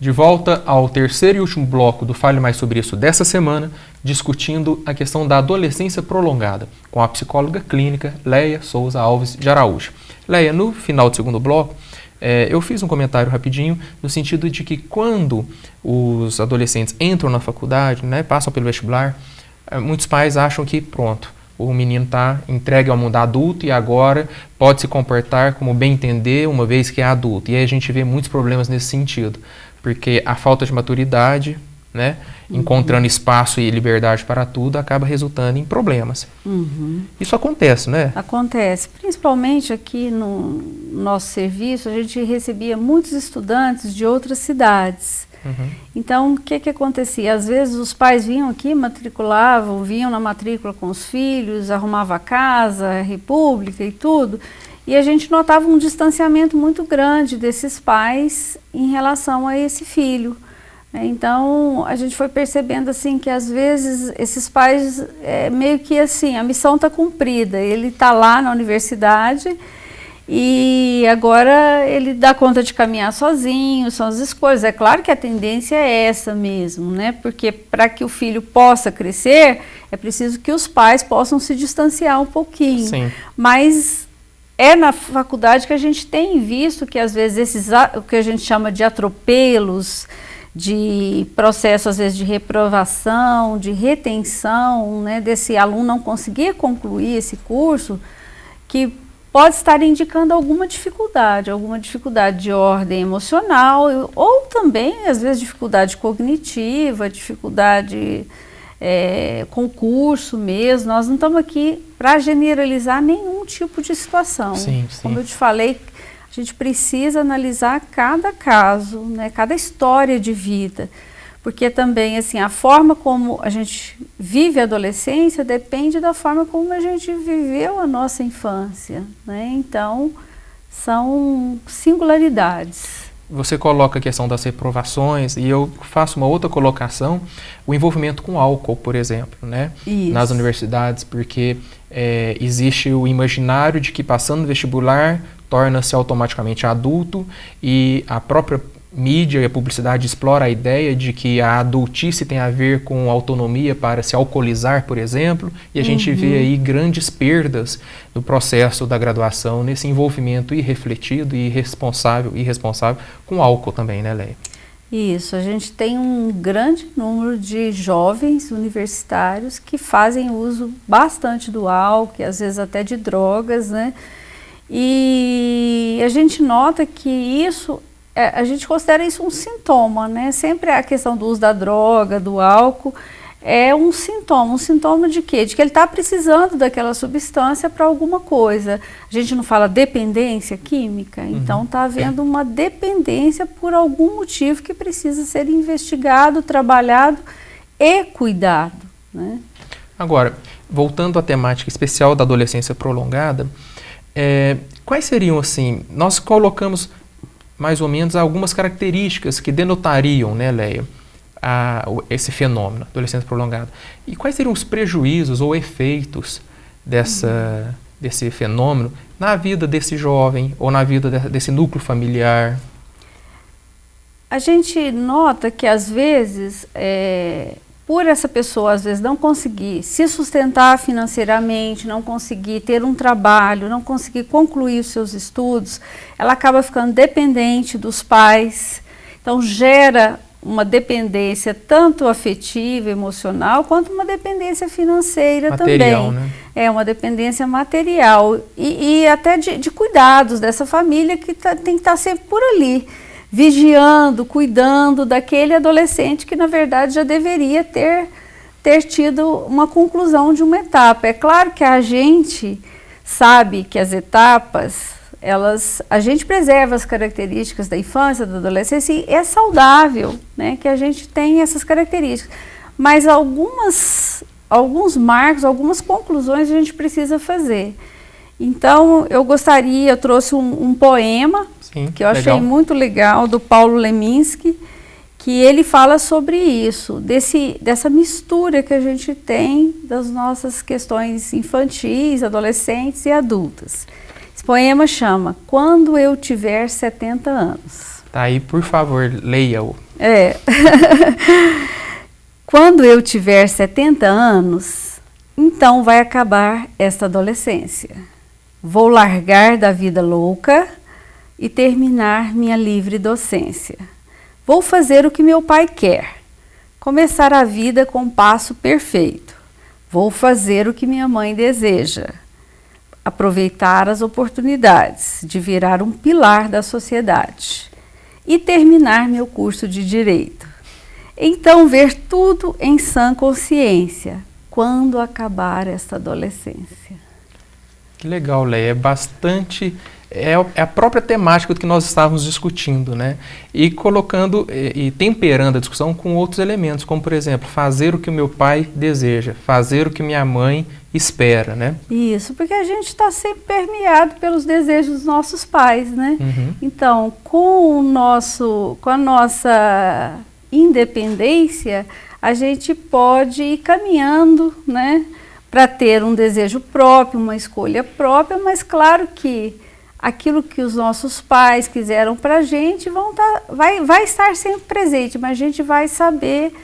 De volta ao terceiro e último bloco do Fale Mais Sobre Isso dessa semana, discutindo a questão da adolescência prolongada, com a psicóloga clínica Leia Souza Alves de Araújo. Leia, no final do segundo bloco, eu fiz um comentário rapidinho no sentido de que quando os adolescentes entram na faculdade, né, passam pelo vestibular, muitos pais acham que pronto, o menino está entregue ao mundo adulto e agora pode se comportar como bem entender, uma vez que é adulto. E aí a gente vê muitos problemas nesse sentido, porque a falta de maturidade, né, encontrando espaço e liberdade para tudo, acaba resultando em problemas. Isso acontece, né? Acontece. Principalmente aqui no nosso serviço, a gente recebia muitos estudantes de outras cidades. Então, o que acontecia? Às vezes os pais vinham aqui, matriculavam, vinham na matrícula com os filhos, arrumavam a casa, a república e tudo, e a gente notava um distanciamento muito grande desses pais em relação a esse filho. Então, a gente foi percebendo assim que às vezes esses pais, meio que assim, a missão está cumprida, ele está lá na universidade, e agora ele dá conta de caminhar sozinho, são as escolhas. É claro que a tendência é essa mesmo, né? Porque para que o filho possa crescer, é preciso que os pais possam se distanciar um pouquinho. Sim. Mas é na faculdade que a gente tem visto que às vezes o que a gente chama de atropelos, de processo às vezes de reprovação, de retenção, né, desse aluno não conseguir concluir esse curso, que pode estar indicando alguma dificuldade de ordem emocional, ou também, às vezes, dificuldade cognitiva, dificuldade com o curso mesmo. Nós não estamos aqui para generalizar nenhum tipo de situação. Sim. Como eu te falei, a gente precisa analisar cada caso, né, cada história de vida. Porque também, assim, a forma como a gente vive a adolescência depende da forma como a gente viveu a nossa infância, né? Então, são singularidades. Você coloca a questão das reprovações e eu faço uma outra colocação, o envolvimento com álcool, por exemplo, né? Isso. Nas universidades, porque existe o imaginário de que passando no vestibular torna-se automaticamente adulto e a própria mídia e a publicidade explora a ideia de que a adultice tem a ver com autonomia para se alcoolizar, por exemplo, e a gente vê aí grandes perdas no processo da graduação, nesse envolvimento irrefletido e irresponsável com álcool também, né, Leia? Isso, a gente tem um grande número de jovens universitários que fazem uso bastante do álcool, às vezes até de drogas, né? E a gente nota que isso a gente considera isso um sintoma, né? Sempre a questão do uso da droga, do álcool, é um sintoma de quê? De que ele está precisando daquela substância para alguma coisa. A gente não fala dependência química, então está havendo uma dependência por algum motivo que precisa ser investigado, trabalhado e cuidado, né? Agora, voltando à temática especial da adolescência prolongada, quais seriam, assim, nós colocamos mais ou menos algumas características que denotariam, né, Leia, esse fenômeno, adolescência prolongada. E quais seriam os prejuízos ou efeitos desse fenômeno na vida desse jovem ou na vida desse núcleo familiar? A gente nota que às vezes, por essa pessoa às vezes não conseguir se sustentar financeiramente, não conseguir ter um trabalho, não conseguir concluir os seus estudos, ela acaba ficando dependente dos pais, então gera uma dependência tanto afetiva, emocional, quanto uma dependência financeira material, também. Né? É uma dependência material e até de cuidados dessa família que tem que estar sempre por ali, vigiando, cuidando daquele adolescente que na verdade já deveria ter tido uma conclusão de uma etapa. É claro que a gente sabe que as etapas, a gente preserva as características da infância, da adolescência, e é saudável, né, que a gente tenha essas características. Mas alguns marcos, algumas conclusões a gente precisa fazer. Então, eu trouxe um poema, sim, que eu achei muito legal, do Paulo Leminski, que ele fala sobre isso, dessa mistura que a gente tem das nossas questões infantis, adolescentes e adultas. Esse poema chama Quando Eu Tiver 70 Anos. Tá aí, por favor, leia-o. Quando eu tiver 70 anos, então vai acabar esta adolescência. Vou largar da vida louca e terminar minha livre docência. Vou fazer o que meu pai quer, começar a vida com um passo perfeito. Vou fazer o que minha mãe deseja, aproveitar as oportunidades de virar um pilar da sociedade e terminar meu curso de Direito. Então ver tudo em sã consciência, quando acabar esta adolescência. Que legal, Leia. É a própria temática do que nós estávamos discutindo, né? E colocando e temperando a discussão com outros elementos, como, por exemplo, fazer o que o meu pai deseja, fazer o que minha mãe espera, né? Isso, porque a gente está sempre permeado pelos desejos dos nossos pais, né? Uhum. Então, com a nossa independência, a gente pode ir caminhando, né? Para ter um desejo próprio, uma escolha própria, mas claro que aquilo que os nossos pais quiseram para a gente vai estar sempre presente, mas a gente vai saber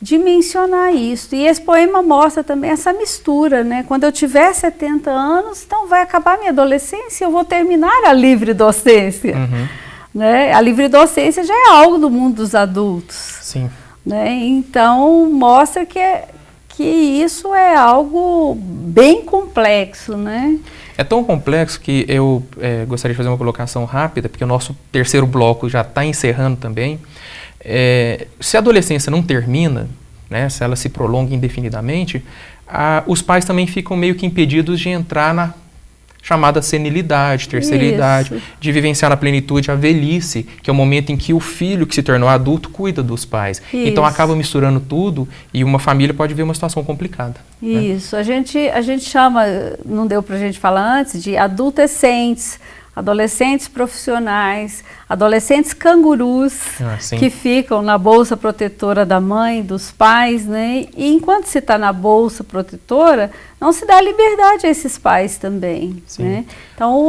dimensionar isso. E esse poema mostra também essa mistura, né? Quando eu tiver 70 anos, então vai acabar minha adolescência, eu vou terminar a livre docência. Uhum. Né? A livre docência já é algo do mundo dos adultos. Sim. Né? Então mostra que isso é algo bem complexo, né? É tão complexo que eu gostaria de fazer uma colocação rápida, porque o nosso terceiro bloco já está encerrando também. Se a adolescência não termina, né, se ela se prolonga indefinidamente, os pais também ficam meio que impedidos de entrar na chamada senilidade, terceira idade, de vivenciar na plenitude a velhice, que é o momento em que o filho que se tornou adulto cuida dos pais. Isso. Então acaba misturando tudo e uma família pode ver uma situação complicada. Isso, né? A gente chama, não deu para a gente falar antes, de adolescentes, adolescentes profissionais, adolescentes cangurus, que ficam na bolsa protetora da mãe, dos pais, né? E enquanto se está na bolsa protetora, não se dá liberdade a esses pais também, né? Então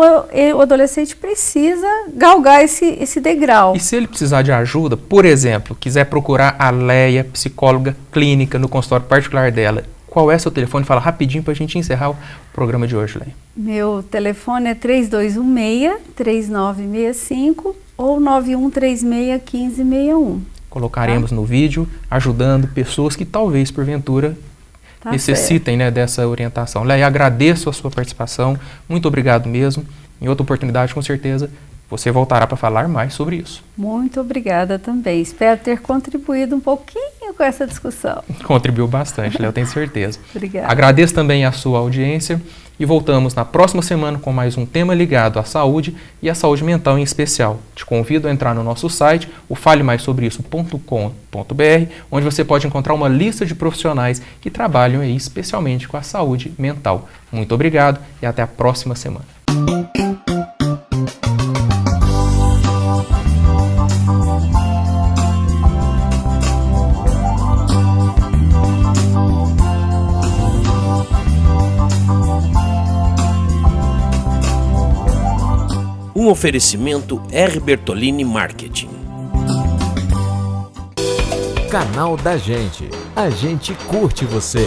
o adolescente precisa galgar esse degrau. E se ele precisar de ajuda, por exemplo, quiser procurar a Leia, psicóloga clínica, no consultório particular dela, qual é seu telefone? Fala rapidinho para a gente encerrar o programa de hoje, Leia. Meu telefone é 3216-3965 ou 9136-1561. Colocaremos no vídeo, ajudando pessoas que talvez, porventura, necessitem, né, dessa orientação. Leia, agradeço a sua participação, muito obrigado mesmo. Em outra oportunidade, com certeza, você voltará para falar mais sobre isso. Muito obrigada também. Espero ter contribuído um pouquinho com essa discussão. Contribuiu bastante, Léo, tenho certeza. Obrigada. Agradeço também a sua audiência e voltamos na próxima semana com mais um tema ligado à saúde e à saúde mental em especial. Te convido a entrar no nosso site, o falemaissobreisso.com.br, onde você pode encontrar uma lista de profissionais que trabalham aí especialmente com a saúde mental. Muito obrigado e até a próxima semana. Um oferecimento R. Bertolini Marketing. Canal da Gente. A gente curte você.